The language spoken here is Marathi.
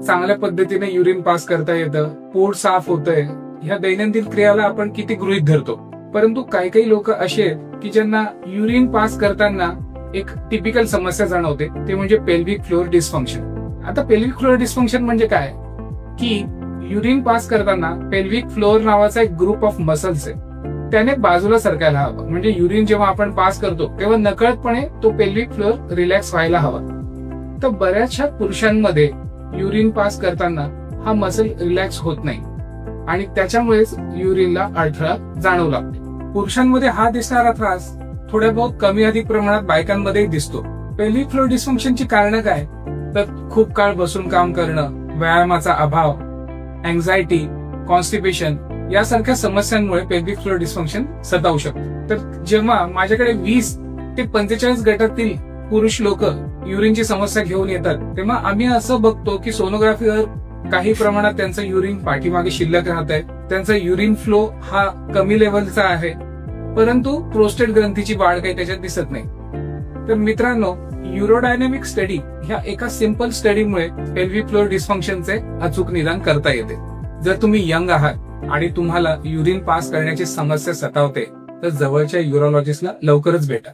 चांगल्या पद्धतीने युरिन पास करता येतं, पोट साफ होतंय, ह्या दैनंदिन क्रियाला आपण किती गृहीत धरतो. परंतु काही लोक असे आहेत की ज्यांना युरिन पास करताना एक टिपिकल समस्या जाणवते, ते म्हणजे पेल्विक फ्लोअर डिस्फंक्शन. आता पेल्विक फ्लोअर डिस्फंक्शन म्हणजे काय की युरिन पास करताना पेल्विक फ्लोअर नावाचा एक ग्रुप ऑफ मसल्स आहे, त्याने बाजूला सरकायला हवं. म्हणजे युरिन जेव्हा आपण पास करतो तेव्हा नकळतपणे तो पेल्विक फ्लोअर रिलॅक्स व्हायला हवा. तर बऱ्याचशा पुरुषांमध्ये युरिन पास करताना हा मसल रिलॅक्स होत नाही आणि त्याच्यामुळेच युरिनला अडथळा जाणवू लागतो. पुरुषांमध्ये हा दिसणारा त्रास थोड्या बहुत कमी अधिक प्रमाणात बायकांमध्येही दिसतो. पेल्विक फ्लोअर डिस्फंक्शनची कारणं काय, तर खूप काळ बसून काम करणं, व्यायामाचा अभाव, अँझायटी, कॉन्स्टिपेशन यासारख्या समस्यांमुळे पेल्विक फ्लोअर डिस्फंक्शन सतावू शकतं. तर जेव्हा माझ्याकडे 20 ते 45 गटातील पुरुष लोक युरिनची समस्या घेऊन येतात, तेव्हा आम्ही असं बघतो की सोनोग्राफीवर काही प्रमाणात त्यांचं युरिन पाठीमागे शिल्लक राहत आहे, त्यांचा युरिन फ्लो हा कमी लेवलचा आहे, परंतु प्रोस्टेट ग्रंथीची वाढ काही त्याच्यात दिसत नाही. तर मित्रांनो, युरोडायनॅमिक स्टडी ह्या एका सिंपल स्टडीमुळे पेल्विक फ्लोअर डिस्फंक्शनचे अचूक निदान करता येते. जर तुम्ही यंग आहात आणि तुम्हाला युरिन पास करण्याची समस्या सतावते तर जवळच्या युरोलॉजिस्टला लवकरच भेटा.